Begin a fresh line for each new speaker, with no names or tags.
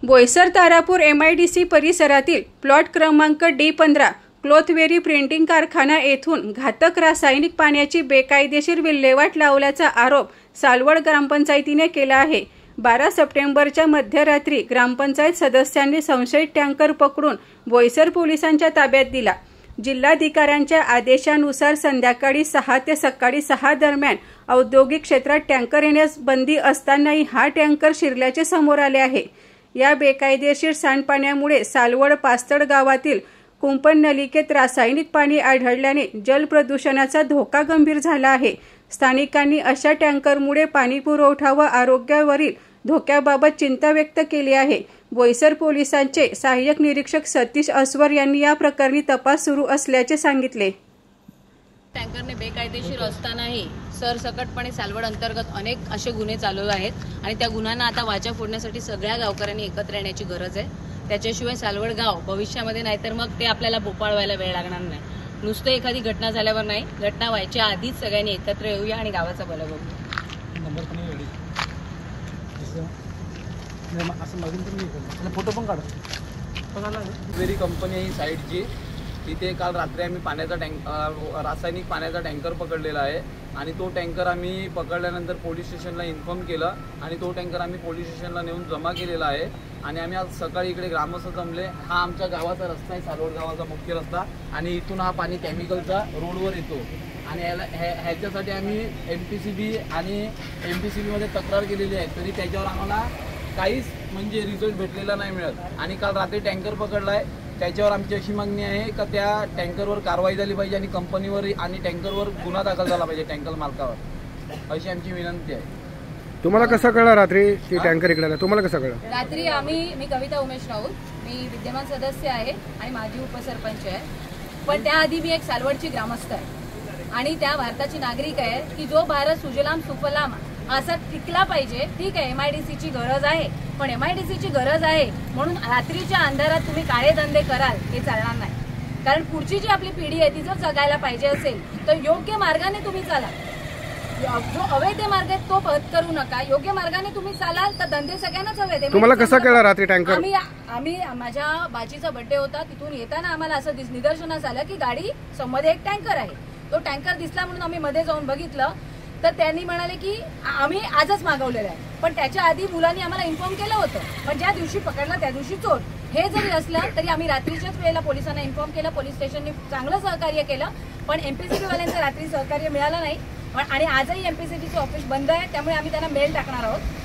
Boisar Tarapur MIDC परिसरातील plot क्रमांक D15 क्लोथवेरी printing कारखाना येथून घातक रासायनिक पाण्याची बेकायदेशीर विल्हेवाट लावल्याचा आरोप सालवड ग्रामपंचायतीने केला आहे। 12 सप्टेंबरच्या मध्यरात्री ग्रामपंचायत सदस्यांनी संशयित टँकर पकडून बोईसर पोलिसांच्या ताब्यात दिला। जिल्हाधिकाऱ्यांच्या आदेशानुसार संध्याकाळी 6 ते सकाळी 6 दरम्यान औद्योगिक क्षेत्रात टँकर येण्यास बंदी असतानाही हा टँकर शिरल्याचे समोर आले आहे। या बेकायदेशीर सांडपाण्यामुळे सालवड पास्तड गावातील कुंपण नलिकेत रासायनिक पाणी आढळल्याने जलप्रदूषणाचा धोका गंभीर झाला आहे। स्थानिकांनी अशा टँकरमुळे पाणी पुरवठा व आरोग्यावरील धोक्याबाबत चिंता व्यक्त केली आहे। बोईसर पोलिसांचे सहाय्यक निरीक्षक सतीश अस्वर यांनी या प्रकरणी तपास सुरू असल्याचे सांगितले।
टँकरने बेकायदेशीर असतानाही सरसकटपणे सालवड अंतर्गत अनेक असे गुन्हे चालू आहेत आणि त्या गुन्ह्यांना आता वाचा फोडण्यासाठी सगळ्या गावकऱ्यांनी एकत्र येण्याची गरज आहे। त्याच्याशिवाय सालवड गाव भविष्यामध्ये नाहीतर मग ते आपल्याला भोपाळ व्हायला वेळ लागणार नाही। नुसतं एखादी घटना झाल्यावर नाही, घटना व्हायच्या आधीच सगळ्यांनी एकत्र येऊया आणि गावाचा भला बघूया।
फोटो पण काढा।
वेरी कंपनी ही साईडची तिथे काल रात्री आम्ही रासायनिक पाण्याचा टँकर पकडलेला आहे आणि तो टँकर आम्ही पकडल्यानंतर पोलीस स्टेशनला इन्फॉर्म केलं आणि तो टँकर आम्ही पोलीस स्टेशनला नेऊन जमा केलेला आहे आणि आम्ही आज सकाळी इकडे ग्रामस्थ जमले। हा आमच्या गावाचा रस्ता आहे, सालवड गावाचा मुख्य रस्ता, आणि इथून हा पाणी केमिकलचा रोडवर येतो आणि ह्याच्यासाठी आम्ही MPCB आणि MPCB मध्ये तक्रार केलेली आहे, तरी त्याच्यावर आम्हाला काहीच म्हणजे रिझल्ट भेटलेला नाही मिळत। आणि काल रात्री टँकर पकडलाय, त्याच्यावर आमची अशी मागणी आहे का त्या टँकरवर कारवाई झाली पाहिजे आणि कंपनीवर आणि टँकरवर गुन्हा दाखल झाला पाहिजे टँकर मालकावर, अशी आमची विनंती आहे।
तुम्हाला कसं कळलं रात्री की टँकर इकडे आला? तुम्हाला कसं कळलं?
रात्री मी कविता उमेश राऊत, मी विद्यमान सदस्य आहे आणि माजी उपसरपंच आहे, पण त्याआधी मी एक सालवडची ग्रामस्थ आहे आणि त्या भारताची नागरिक आहे की जो भारत सुजलाम सुफलाम असा टिकला पाहिजे। ठीक आहे, MIDCची गरज आहे, पण MIDCची गरज आहे म्हणून रात्रीच्या अंधारात तुम्ही काळे धंदे कराल हे चालणार नाही। कारण पुढची जी आपली पिढी आहे ती जर जगायला पाहिजे असेल तर योग्य मार्गाने तुम्ही चाला। जो अवैध मार्ग आहे तो पत्करू नका, योग्य मार्गाने तुम्ही चालाल तर धंदे सगळ्यांनाच हवे।
तुम्हाला कसं कळलं रात्री टँकर?
आम्ही माझ्या बाजीचा बर्थडे होता, तिथून येताना आम्हाला असं निदर्शनास आलं की गाडी मध्ये एक टँकर आहे। तो टँकर दिसला म्हणून आम्ही मध्ये जाऊन बघितलं तर त्यांनी म्हणाले की आम्ही आजच मागवलेलं आहे, पण त्याच्या आधी मुलांनी आम्हाला इन्फॉर्म केलं होतं, पण ज्या दिवशी पकडला त्या दिवशी चोर। हे जरी असलं तरी आम्ही रात्रीच्याच वेळेला पोलिसांना इन्फॉर्म केलं, पोलीस स्टेशनने चांगलं सहकार्य केलं, पण MPCB वाल्यांचं रात्री सहकार्य मिळालं नाही आणि आजही MPCBचं ऑफिस बंद आहे, त्यामुळे आम्ही त्यांना मेल टाकणार आहोत।